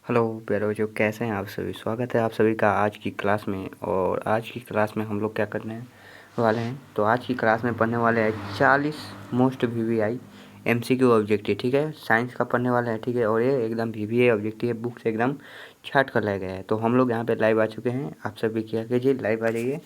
Hello प्यारे बच्चों, कैसे हैं आप सभी। स्वागत है आप सभी का आज की क्लास में। और आज की क्लास में हम लोग क्या करने वाले हैं, तो आज की क्लास में पढ़ने वाले हैं 40 मोस्ट VVI MCQ ऑब्जेक्टिव। ठीक है, साइंस का पढ़ने वाले हैं। ठीक है, और ये एकदम VVI ऑब्जेक्टिव है, बुक से एकदम छाट कर लाया गया है। तो हम लोग यहाँ पे लाइव आ चुके हैं। आप सभी क्या कीजिए, लाइव आ जाइए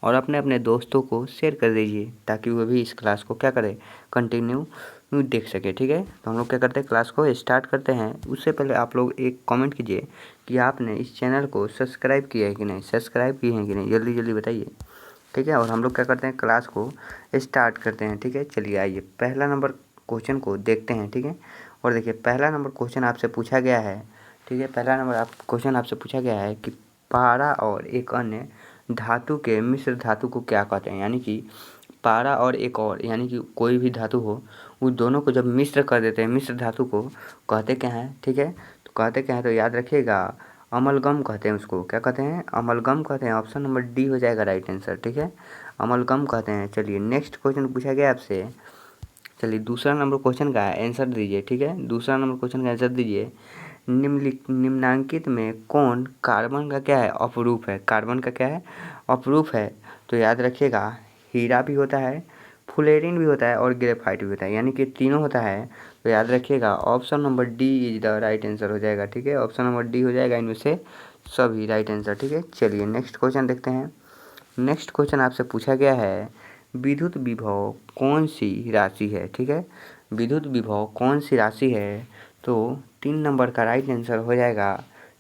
और अपने अपने दोस्तों को शेयर कर दीजिए ताकि वो भी इस क्लास को क्या करें, कंटिन्यू देख सके। ठीक है, तो हम लोग क्या करते हैं, क्लास को स्टार्ट करते हैं। उससे पहले आप लोग एक कमेंट कीजिए कि आपने इस चैनल को सब्सक्राइब किया है कि नहीं, सब्सक्राइब किए हैं कि नहीं, जल्दी जल्दी बताइए। ठीक है, और हम लोग क्या करते हैं, क्लास को स्टार्ट करते हैं। ठीक है, चलिए आइए पहला नंबर क्वेश्चन को देखते हैं। ठीक है, और देखिए पहला नंबर क्वेश्चन आपसे पूछा गया है। ठीक है, पहला नंबर क्वेश्चन आपसे पूछा गया है कि पारा और एक अन्य धातु के मिश्र धातु को क्या कहते हैं। यानी कि पारा और एक और, यानी कि कोई भी धातु हो, उस दोनों को जब मिश्र कर देते हैं, मिश्र धातु को कहते क्या हैं। ठीक है, तो कहते क्या हैं, तो याद रखिएगा अमलगम कहते हैं उसको। क्या कहते हैं, अमलगम कहते हैं। ऑप्शन नंबर डी हो जाएगा राइट आंसर। ठीक है, अमलगम कहते हैं। चलिए नेक्स्ट क्वेश्चन पूछा गया आपसे। चलिए दूसरा नंबर क्वेश्चन का आंसर दीजिए। ठीक है, दूसरा नंबर क्वेश्चन का आंसर दीजिए। निम्नांकित में कौन कार्बन का क्या है, अपरूप है। कार्बन का क्या है, अपरूप है। तो याद रखिएगा हीरा भी होता है, फुलेरिन भी होता है और ग्रेफाइट भी होता है, यानी कि तीनों होता है। तो याद रखिएगा option number D is the right answer हो जाएगा। ठीक है, ऑप्शन नंबर डी हो जाएगा इनमें से सभी राइट आंसर। ठीक है, चलिए नेक्स्ट क्वेश्चन देखते हैं। नेक्स्ट क्वेश्चन आपसे पूछा गया है विद्युत विभव कौन सी राशि है। ठीक है, विद्युत विभव कौन सी राशि है, तो 3 नंबर का राइट आंसर हो जाएगा।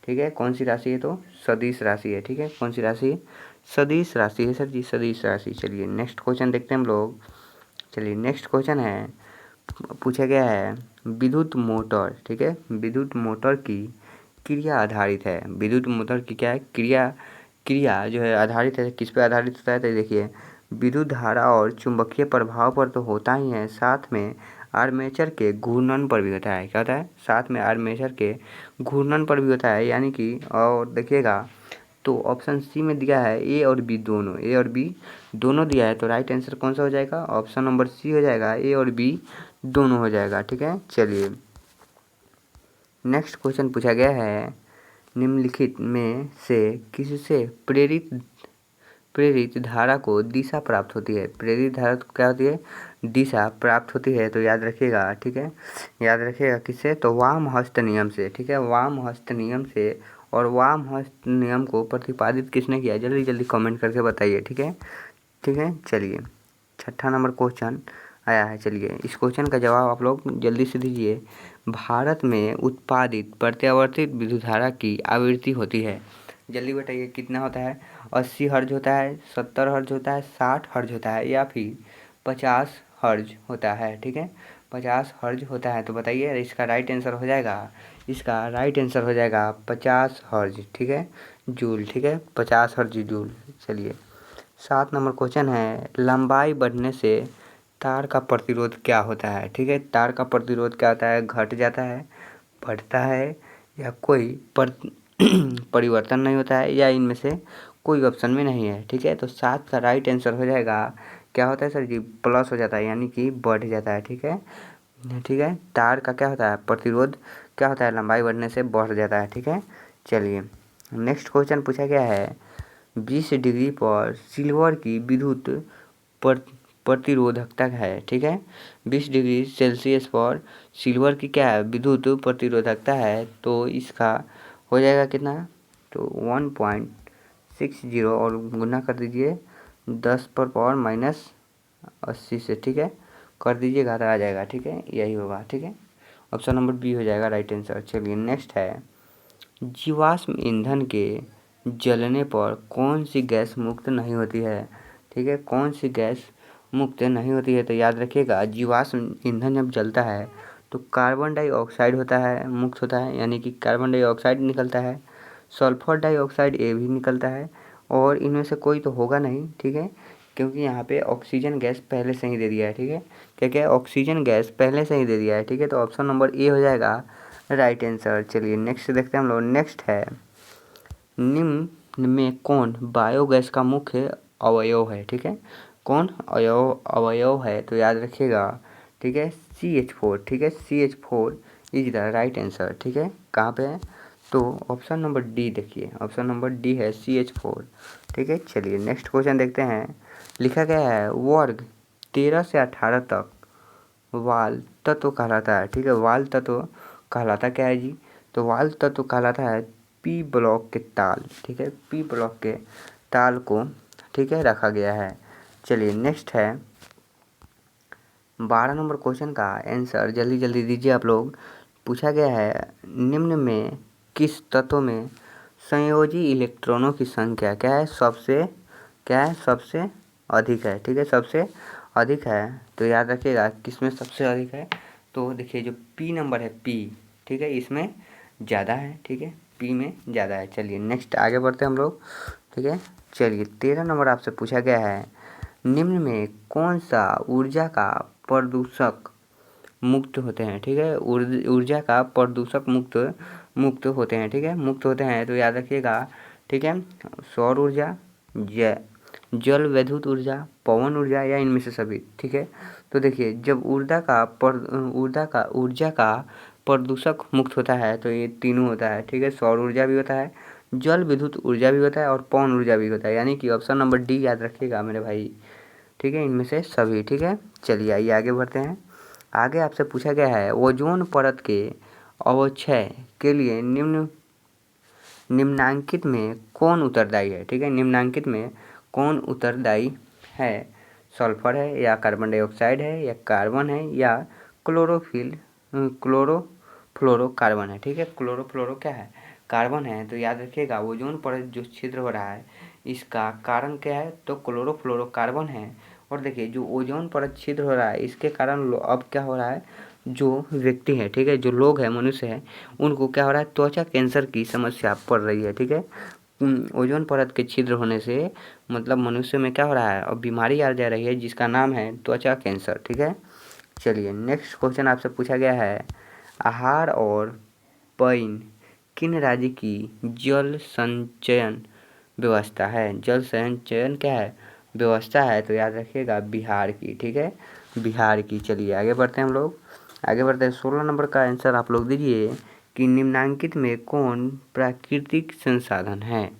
ठीक है, कौन सी राशि है, तो सदिश राशि है। ठीक है, कौन सी राशि, सदिश राशि है सर जी, सदिश राशि। चलिए नेक्स्ट क्वेश्चन देखते हैं हम लोग। चलिए नेक्स्ट क्वेश्चन है, पूछा गया है विद्युत मोटर। ठीक है, विद्युत मोटर की क्रिया आधारित है। विद्युत मोटर की क्या है, क्रिया क्रिया जो है आधारित है, किस पे आधारित होता है, तो देखिए विद्युत धारा और चुंबकीय प्रभाव पर तो होता ही है, साथ में आर्मेचर के घूर्णन पर भी होता है। क्या होता है, साथ में आर्मेचर के घूर्णन पर भी होता है। यानी कि और देखिएगा तो ऑप्शन सी में दिया है ए और बी दोनों, ए और बी दोनों दिया है। तो राइट आंसर कौन सा हो जाएगा, ऑप्शन नंबर सी हो जाएगा, ए और बी दोनों हो जाएगा। ठीक है, चलिए नेक्स्ट क्वेश्चन पूछा गया है निम्नलिखित में से किससे प्रेरित प्रेरित धारा को दिशा प्राप्त होती है। प्रेरित धारा को क्या होती है, दिशा प्राप्त होती है। तो याद रखिएगा। ठीक है, याद रखिएगा किससे, तो वाम हस्त नियम से। ठीक है, वाम हस्त नियम से। और वाम हस्त नियम को प्रतिपादित किसने किया, जल्दी जल्दी कमेंट करके बताइए। ठीक है, ठीक है, चलिए छठा नंबर क्वेश्चन आया है। चलिए इस क्वेश्चन का जवाब आप लोग जल्दी से दीजिए। भारत में उत्पादित प्रत्यावर्तित विद्युत धारा की आवृत्ति होती है, जल्दी बताइए कितना होता है। 80 हर्ज होता है, 70 हर्ज होता है, 60 हर्ज होता है या फिर 50 हर्ज होता है। ठीक है, 50 हर्ज होता है। तो बताइए इसका राइट आंसर हो जाएगा, इसका राइट आंसर हो जाएगा 50 हर्ज। ठीक है, जूल। ठीक है, 50 हर्ज जूल। चलिए 7 नंबर क्वेश्चन है लंबाई बढ़ने से तार का प्रतिरोध क्या होता है। ठीक है, तार का प्रतिरोध क्या होता है, घट जाता है, बढ़ता है, या कोई परिवर्तन नहीं होता है, या इनमें से कोई ऑप्शन में नहीं है। ठीक है, तो 7 का राइट आंसर हो जाएगा क्या होता है सर जी, प्लस हो जाता है, यानी कि बढ़ जाता है। ठीक है, ठीक है, तार का क्या होता है, प्रतिरोध क्या होता है, लंबाई बढ़ने से बढ़ जाता है। ठीक है, चलिए नेक्स्ट क्वेश्चन पूछा गया है 20 डिग्री पर सिल्वर की विद्युत प्रतिरोधकता है। ठीक है, 20 डिग्री सेल्सियस पर सिल्वर की क्या है, विद्युत प्रतिरोधकता है। तो इसका हो जाएगा कितना, तो 1.60 और गुना कर दीजिए 10 पर पावर माइनस 80 से। ठीक है, कर दीजिएगा तो आ जाएगा। ठीक है, यही होगा। ठीक है, ऑप्शन नंबर बी हो जाएगा राइट आंसर। चलिए नेक्स्ट है जीवाश्म ईंधन के जलने पर कौन सी गैस मुक्त नहीं होती है। ठीक है, कौन सी गैस मुक्त नहीं होती है, तो याद रखिएगा जीवाश्म ईंधन जब जलता है तो कार्बन डाइऑक्साइड होता है, मुक्त होता है, यानी कि कार्बन डाइऑक्साइड निकलता है, सल्फर डाइऑक्साइड ये भी निकलता है, और इनमें से कोई तो होगा नहीं। ठीक है, क्योंकि यहाँ पे ऑक्सीजन गैस पहले से ही दे दिया है। ठीक है, क्या क्या ऑक्सीजन गैस पहले से ही दे दिया है। ठीक है, तो ऑप्शन नंबर ए हो जाएगा राइट आंसर। चलिए नेक्स्ट देखते हैं हम लोग। नेक्स्ट है निम्न में कौन बायोगैस का मुख्य अवयव है। ठीक है, कौन अवयव है, तो याद रखिएगा। ठीक है, CH4। ठीक है, CH4 is the right answer. ठीक है, कहाँ पे है, तो ऑप्शन नंबर डी देखिए, ऑप्शन नंबर डी है CH4। ठीक है, चलिए नेक्स्ट क्वेश्चन देखते हैं। लिखा गया है वर्ग 13 से 18 तक वाल तत्व कहलाता है। ठीक है, वाल तत्व कहलाता क्या है जी? तो वाल तत्व कहलाता है पी ब्लॉक के ताल। ठीक है, पी ब्लॉक के ताल को ठीक है रखा गया है। चलिए नेक्स्ट है 12 नंबर क्वेश्चन का आंसर जल्दी जल्दी दीजिए आप लोग। पूछा गया है निम्न में किस तत्व में संयोजी इलेक्ट्रॉनों की संख्या क्या है सबसे अधिक है। ठीक है, सबसे अधिक है। तो याद रखिएगा किसमें सबसे अधिक है। तो देखिए जो पी नंबर है पी, ठीक है, इसमें ज़्यादा है। ठीक है, पी में ज़्यादा है। चलिए नेक्स्ट आगे बढ़ते हैं हम लोग। ठीक है, चलिए 13 नंबर आपसे पूछा गया है निम्न में कौन सा ऊर्जा का प्रदूषक मुक्त होते हैं। ठीक है, ऊर्जा का प्रदूषक मुक्त होते हैं। ठीक है, मुक्त होते हैं। तो याद रखिएगा। ठीक है, सौर ऊर्जा, जल विद्युत ऊर्जा, पवन ऊर्जा या इनमें से सभी। ठीक है, तो देखिए जब ऊर्जा का प्रदूषक मुक्त होता है तो ये तीनों होता है। ठीक है, सौर ऊर्जा भी होता है, जल विद्युत ऊर्जा भी होता है और पवन ऊर्जा भी होता है। यानी कि ऑप्शन नंबर डी याद रखिएगा मेरे भाई। ठीक है, इनमें से सभी। ठीक है, चलिए आइए आगे बढ़ते हैं। आगे आपसे पूछा गया है ओजोन परत के अवक्षय के लिए निम्नांकित में कौन उत्तरदायी है। ठीक है, निम्नांकित में कौन उत्तरदायी है? सल्फर है या कार्बन डाइऑक्साइड है या कार्बन है या क्लोरोफ्लोरोकार्बन है। ठीक है, क्लोरोफ्लोरो क्या है? कार्बन है। तो याद रखिएगा ओजोन परत जो छिद्र हो रहा है इसका कारण क्या है? तो क्लोरोफ्लोरोकार्बन है। और देखिए जो ओजोन परत छिद्र हो रहा है इसके कारण अब क्या हो रहा है, जो व्यक्ति है, ठीक है, जो लोग हैं, मनुष्य है, उनको क्या हो रहा है, त्वचा कैंसर की समस्या पड़ रही है। ठीक है, ओजोन परत के छिद्र होने से मतलब मनुष्य में क्या हो रहा है, अब बीमारी आ जा रही है जिसका नाम है त्वचा कैंसर। ठीक है, चलिए नेक्स्ट क्वेश्चन आपसे पूछा गया है आहार और पइन किन राज्य की जल संचयन व्यवस्था है? जल संचयन क्या है? व्यवस्था है। तो याद रखिएगा बिहार की। ठीक है, बिहार की। चलिए आगे बढ़ते हैं हम लोग। आगे बढ़ते हैं 16 नंबर का आंसर आप लोग दीजिए कि निम्नांकित में कौन प्राकृतिक संसाधन है?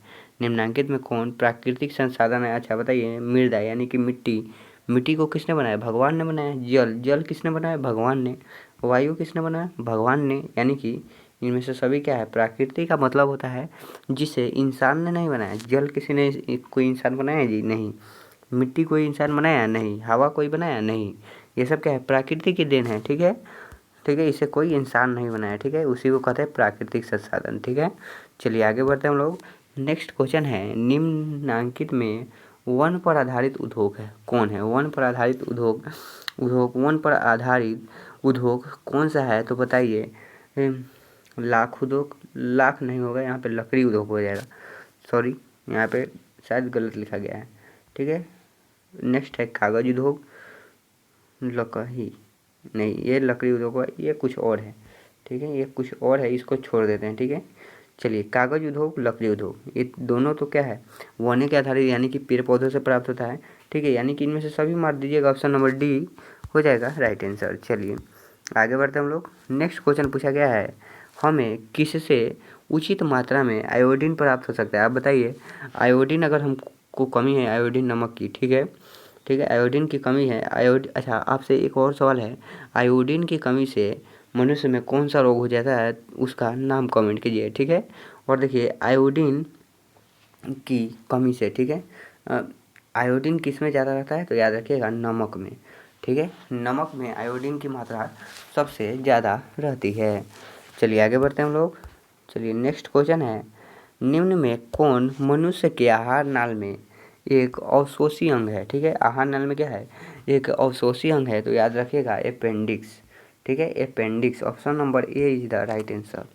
निम्नांकित में कौन प्राकृतिक संसाधन है? अच्छा बताइए। मृदा यानी कि मिट्टी, मिट्टी को किसने बनाया? भगवान ने बनाया। जल किसने बनाया? भगवान ने। वायु किसने बनाया? भगवान ने। यानी कि इनमें से सभी क्या है? प्राकृतिक का मतलब होता है जिसे इंसान ने नहीं बनाया। जल किसी ने कोई इंसान बनाया जी? नहीं। मिट्टी कोई इंसान बनाया? नहीं। हवा कोई बनाया? नहीं। ये सब क्या है? प्रकृति की देन है। ठीक है, ठीक है, इसे कोई इंसान नहीं बनाया। ठीक है, उसी को कहते हैं प्राकृतिक संसाधन। ठीक है, चलिए आगे बढ़ते हैं हम लोग। नेक्स्ट क्वेश्चन है निम्नांकित में वन पर आधारित उद्योग है कौन है? वन पर आधारित वन पर आधारित उद्योग कौन सा है? तो बताइए। लाख उद्योग, लाख नहीं होगा, यहाँ पे लकड़ी उद्योग हो जाएगा। सॉरी, यहाँ पे शायद गलत लिखा गया है। ठीक है, नेक्स्ट है कागज उद्योग, लकड़ी नहीं, ये लकड़ी उद्योग है, ये कुछ और है। ठीक है, ये कुछ और है, इसको छोड़ देते हैं। ठीक है, चलिए कागज उद्योग, लकड़ी उद्योग, ये दोनों तो क्या है? वन के आधारित यानी कि पेड़ पौधों से प्राप्त होता है। ठीक है, यानी कि इनमें से सभी मार दीजिएगा, ऑप्शन नंबर डी हो जाएगा राइट आंसर। चलिए आगे बढ़ते हैं हम लोग। नेक्स्ट क्वेश्चन पूछा गया है हमें किससे उचित मात्रा में आयोडीन प्राप्त हो सकता है? आप बताइए। आयोडीन अगर हमको कमी है आयोडीन नमक की, ठीक है, ठीक है, आयोडीन की कमी है। अच्छा आपसे एक और सवाल है, आयोडीन की कमी से मनुष्य में कौन सा रोग हो जाता है? उसका नाम कमेंट कीजिए। ठीक है, और देखिए आयोडीन की कमी से, ठीक है, आयोडीन किस में ज़्यादा रहता है? तो याद रखिएगा नमक में। ठीक है, नमक में आयोडीन की मात्रा सबसे ज़्यादा रहती है। चलिए आगे बढ़ते हैं हम लोग। चलिए नेक्स्ट क्वेश्चन है निम्न में कौन मनुष्य के आहार नाल में एक अवशोषी अंग है? ठीक है, आहार नाल में क्या है? एक अवशोषी अंग है। तो याद रखिएगा अपेंडिक्स। ठीक है, appendix, option number A is the right answer,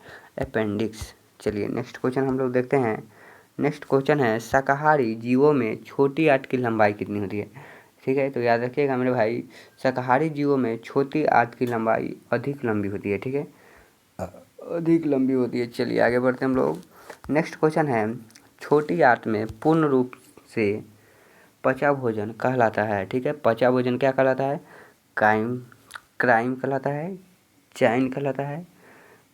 appendix. चलिए नेक्स्ट क्वेश्चन हम लोग देखते हैं। नेक्स्ट क्वेश्चन है शाकाहारी जीवों में छोटी आंत की लंबाई कितनी होती है? ठीक है, तो याद रखिएगा मेरे भाई, शाकाहारी जीवों में छोटी आंत की लंबाई अधिक लंबी होती है। ठीक है, अधिक लंबी होती है। चलिए आगे बढ़ते हैं हम लोग। नेक्स्ट क्वेश्चन है छोटी आंत में पूर्ण रूप से पचा भोजन कहलाता है। ठीक है, पचा भोजन क्या कहलाता है? क्राइम कहलाता है, चाइन कहलाता है,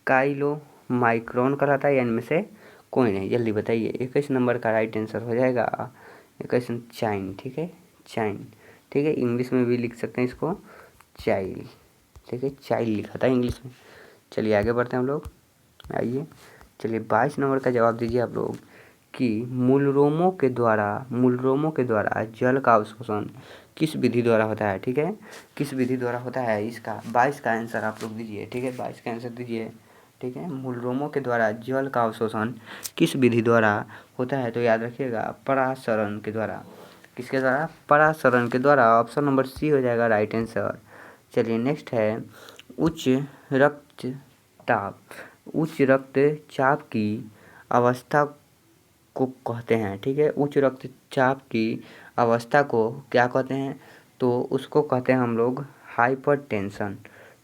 काइलो माइक्रोन कहलाता है या इनमें से कोई नहीं? जल्दी बताइए। 21 नंबर का राइट आंसर हो जाएगा 21 चाइन। ठीक है, चाइन। ठीक है, इंग्लिश में भी लिख सकते हैं इसको चाइल्ड। ठीक है, चाइल्ड लिखा था इंग्लिश में। चलिए आगे बढ़ते हैं हम लोग। आइए, चलिए 22 नंबर का जवाब दीजिए आप लोग कि मूलरोमों के द्वारा जल का अवशोषण किस विधि द्वारा होता है? ठीक है, किस विधि द्वारा होता है इसका 22 का आंसर आप लोग दीजिए। ठीक है, 22 का आंसर दीजिए। ठीक है, मूलरोमों के द्वारा जल का अवशोषण किस विधि द्वारा होता है? तो याद रखिएगा परासरण के द्वारा। किसके द्वारा? परासरण के द्वारा। ऑप्शन नंबर सी हो जाएगा राइट आंसर। चलिए नेक्स्ट है उच्च रक्तचाप। उच्च रक्तचाप की अवस्था को कहते हैं। ठीक है, उच्च रक्तचाप की अवस्था को क्या कहते हैं? तो उसको कहते हैं हम लोग हाइपरटेंशन।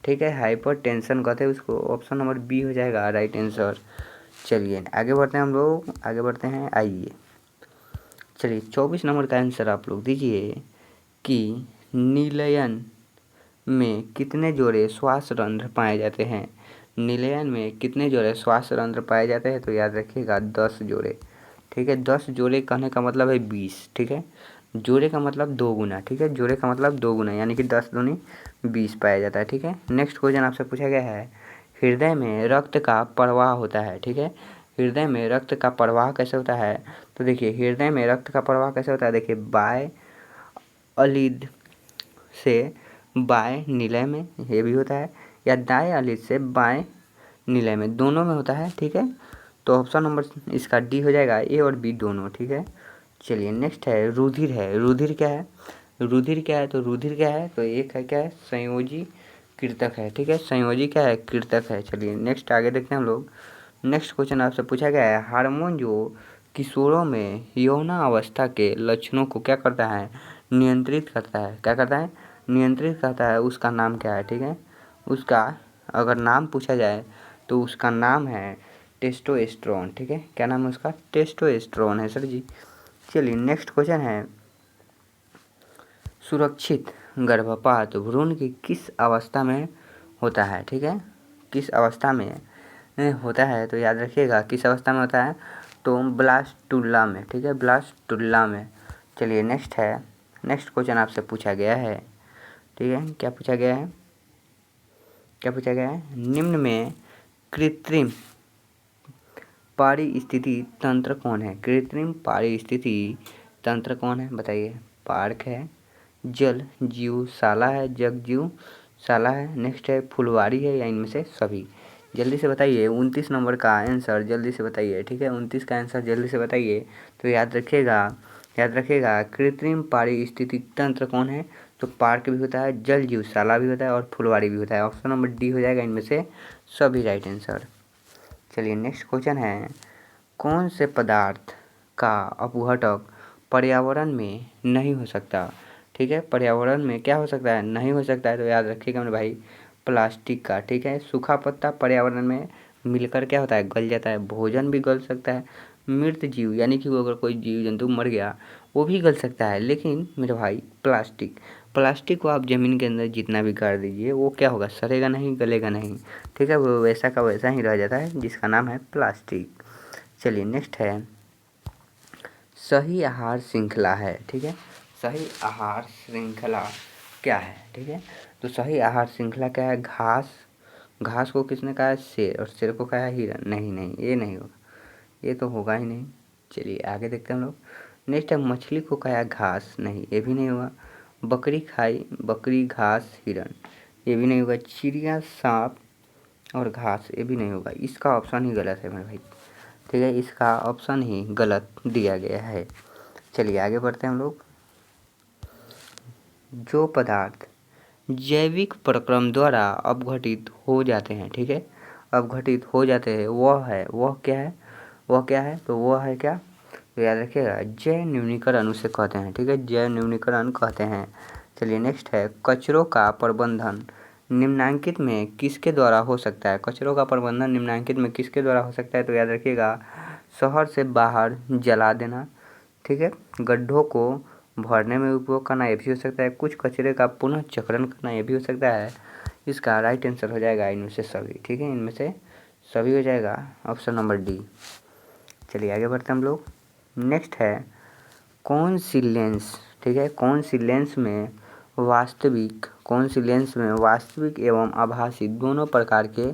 ठीक है, हाइपरटेंशन कहते हैं उसको। ऑप्शन नंबर बी हो जाएगा राइट आंसर। चलिए आगे बढ़ते हैं हम लोग, आगे बढ़ते हैं। आइए, चलिए 24 नंबर का आंसर आप लोग दीजिए कि नीलयन में कितने जोड़े श्वास रंध्र पाए जाते हैं? नीलयन में कितने जोड़े श्वास रंध्र पाए जाते हैं? तो याद रखिएगा 10 जोड़े। ठीक है, 10 जोड़े कहने का मतलब है 20। ठीक है, जोड़े का मतलब 2 गुना। ठीक है, जोड़े का मतलब 2 गुना, यानी कि 10 दूनी 20 पाया जाता है। ठीक है, नेक्स्ट क्वेश्चन आपसे पूछा गया है हृदय में रक्त का प्रवाह होता है। ठीक है, हृदय में रक्त का प्रवाह कैसे होता है? तो देखिए हृदय में रक्त का प्रवाह कैसे होता है। देखिए बाय अलिद से बाय निलय में ये भी होता है, या दाएं अलिद से बाएं निलय में, दोनों में होता है। ठीक है, तो ऑप्शन नंबर इसका डी हो जाएगा, ए और बी दोनों। ठीक है, चलिए नेक्स्ट है रुधिर है। रुधिर क्या है? रुधिर क्या है? तो रुधिर क्या है? तो एक है क्या है? संयोजी कृतक है। ठीक है, संयोजी क्या है? कृतक है। चलिए नेक्स्ट आगे देखते हैं हम लोग। नेक्स्ट क्वेश्चन आपसे पूछा गया है हार्मोन जो किशोरों में यौनावस्था के लक्षणों को क्या करता है? नियंत्रित करता है। क्या करता है? नियंत्रित करता है। उसका नाम क्या है? ठीक है, उसका अगर नाम पूछा जाए तो उसका नाम है टेस्टोस्टेरोन। ठीक है, क्या नाम है उसका? टेस्टोस्टेरोन है सर जी। चलिए नेक्स्ट क्वेश्चन है सुरक्षित गर्भपात भ्रूण की किस अवस्था में होता है? ठीक है, किस अवस्था में होता है? तो याद रखिएगा किस अवस्था में होता है? तो ब्लास्टुला में। ठीक है, ब्लास्टुला में। चलिए नेक्स्ट है, नेक्स्ट क्वेश्चन आपसे पूछा गया है। ठीक है, क्या पूछा गया है? क्या पूछा गया है? निम्न में कृत्रिम पारिस्थितिकी तंत्र कौन है? कृत्रिम पारिस्थितिकी तंत्र कौन है? बताइए। पार्क है, जल जीवशाला है, जग जीवशाला है, नेक्स्ट है फुलवारी है, या इनमें से सभी? जल्दी से बताइए। 29 नंबर का आंसर जल्दी से बताइए। ठीक है, 29 का आंसर जल्दी से बताइए। तो याद रखिएगा कृत्रिम पारिस्थितिकी तंत्र कौन है? तो पार्क भी होता है, जल जीवशाला भी होता है और फुलवारी भी होता है। ऑप्शन नंबर डी हो जाएगा इनमें से सभी राइट आंसर। चलिए नेक्स्ट क्वेश्चन है कौन से पदार्थ का अपघटक पर्यावरण में नहीं हो सकता? ठीक है, पर्यावरण में क्या हो सकता है? नहीं हो सकता है। तो याद रखिएगा मेरे भाई प्लास्टिक का। ठीक है, सूखा पत्ता पर्यावरण में मिलकर क्या होता है? गल जाता है। भोजन भी गल सकता है। मृत जीव यानी कि अगर कोई जीव जंतु मर गया वो भी गल सकता है, लेकिन मेरे भाई प्लास्टिक को आप ज़मीन के अंदर जितना भी गाड़ दीजिए वो क्या होगा? सड़ेगा नहीं, गलेगा नहीं। ठीक है, वो वैसा का वैसा ही रह जाता है, जिसका नाम है प्लास्टिक। चलिए नेक्स्ट है सही आहार श्रृंखला है। ठीक है, सही आहार श्रृंखला क्या है? ठीक है, तो सही आहार श्रृंखला क्या है? घास को किसने कहा है? शेर, और शेर को कहा है हिरन। नहीं, ये नहीं होगा, ये तो होगा ही नहीं। चलिए आगे देखते हैं हम लोग। नेक्स्ट है मछली को कहा है घास। नहीं, ये भी नहीं होगा। बकरी खाई, बकरी घास हिरन, ये भी नहीं होगा। चिड़िया सांप और घास, ये भी नहीं होगा। इसका ऑप्शन ही गलत है मेरे भाई। ठीक है, इसका ऑप्शन ही गलत दिया गया है। चलिए आगे बढ़ते हैं हम लोग। जो पदार्थ जैविक प्रक्रम द्वारा अपघटित हो जाते हैं, ठीक है, अपघटित हो जाते हैं, वह क्या है? तो वह है क्या? तो याद रखिएगा जैव न्यूनीकरण उसे कहते हैं। ठीक है, जैव न्यूनीकरण कहते हैं। चलिए नेक्स्ट है कचरों का प्रबंधन निम्नांकित में किसके द्वारा हो सकता है? कचरों का प्रबंधन निम्नांकित में किसके द्वारा हो सकता है? तो याद रखिएगा शहर से बाहर जला देना। ठीक है, गड्ढों को भरने में उपयोग करना, ये भी हो सकता है। कुछ कचरे का पुनः चक्रण करना, ये भी हो सकता है। इसका राइट आंसर हो जाएगा इनमें से सभी। ठीक है, इनमें से सभी हो जाएगा ऑप्शन नंबर डी। चलिए आगे बढ़ते हैं हम लोग। नेक्स्ट है कौन सी लेंस, ठीक है, कौन सी लेंस में वास्तविक एवं आभासी दोनों प्रकार के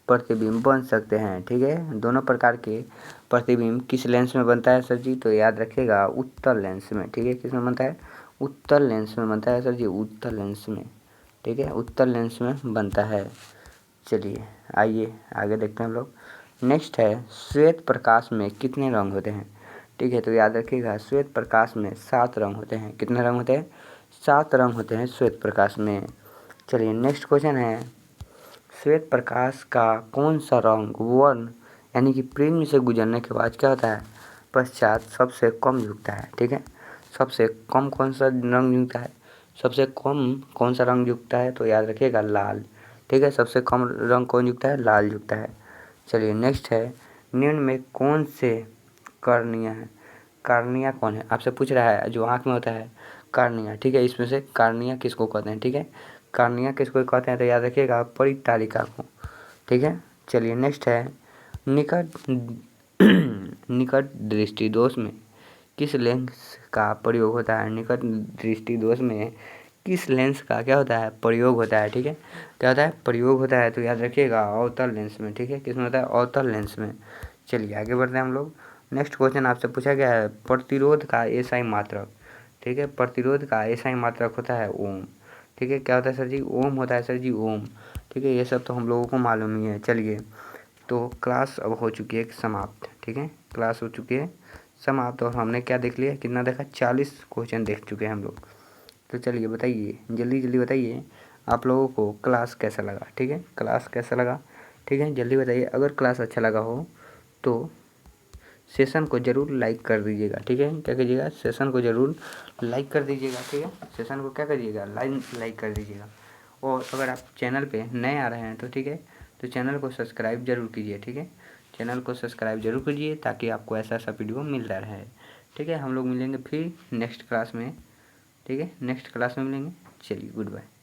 प्रतिबिंब बन सकते हैं। ठीक है, दोनों प्रकार के प्रतिबिंब किस लेंस में बनता है सर जी? तो याद रखिएगा उत्तल लेंस में। ठीक है, किस में बनता है? उत्तल लेंस में बनता है सर जी, उत्तल लेंस में। ठीक है, उत्तल लेंस में बनता है। चलिए आइए आगे देखते हैं हम लोग। नेक्स्ट है श्वेत प्रकाश में कितने रंग होते हैं? ठीक है, तो याद रखिएगा श्वेत प्रकाश में 7 रंग होते हैं। कितने रंग होते हैं? 7 रंग होते हैं श्वेत प्रकाश में। चलिए नेक्स्ट क्वेश्चन है श्वेत प्रकाश का कौन सा रंग वर्ण यानी कि प्रिज्म से गुजरने के बाद क्या होता है? पश्चात सबसे कम झुकता है। ठीक है, सबसे कम कौन सा रंग झुकता है? सबसे कम कौन सा रंग झुकता है? तो याद रखिएगा लाल। ठीक है, सबसे कम रंग कौन झुकता है? लाल झुकता है। चलिए नेक्स्ट है निम्न में कौन से कार्निया है? कार्निया कौन है? आपसे पूछ रहा है जो आँख में होता है कार्निया। ठीक है, इसमें से कार्निया किसको कहते हैं? ठीक है, कार्निया किसको कहते हैं? तो याद रखिएगा परितालिका को। ठीक है, चलिए नेक्स्ट है निकट दृष्टि दोष में किस लेंस का प्रयोग होता है? निकट दृष्टि दोष में किस लेंस का क्या होता है? प्रयोग होता है। ठीक है, क्या होता है? प्रयोग होता है। तो याद रखिएगा अवतल लेंस में। ठीक है, किसमें होता है? अवतल लेंस में। चलिए आगे बढ़ते हैं हम लोग। नेक्स्ट क्वेश्चन आपसे पूछा गया है प्रतिरोध का एसआई मात्रक। ठीक है, प्रतिरोध का एसआई मात्रक होता है ओम। ठीक है, क्या होता है सर जी? ओम होता है सर जी, ओम। ठीक है, ये सब तो हम लोगों को मालूम ही है। चलिए तो क्लास अब हो चुकी है समाप्त। ठीक है, क्लास हो चुकी है समाप्त और हमने क्या देख लिया? कितना देखा? 40 क्वेश्चन देख चुके हैं हम लोग। तो चलिए बताइए, जल्दी जल्दी बताइए आप लोगों को क्लास कैसा लगा? ठीक है, क्लास कैसा लगा? ठीक है, जल्दी बताइए। अगर क्लास अच्छा लगा हो तो सेशन को ज़रूर लाइक कर दीजिएगा। ठीक है, क्या कीजिएगा? सेशन को ज़रूर लाइक कर दीजिएगा। ठीक है, सेशन को क्या करिएगा? लाइक कर दीजिएगा। और अगर आप चैनल पे नए आ रहे हैं तो ठीक है, तो चैनल को सब्सक्राइब ज़रूर कीजिए। ठीक है, चैनल को सब्सक्राइब ज़रूर कीजिए ताकि आपको ऐसा ऐसा वीडियो मिलता रहे। ठीक है, हम लोग मिलेंगे फिर नेक्स्ट क्लास में। ठीक है, नेक्स्ट क्लास में मिलेंगे। चलिए गुड बाय।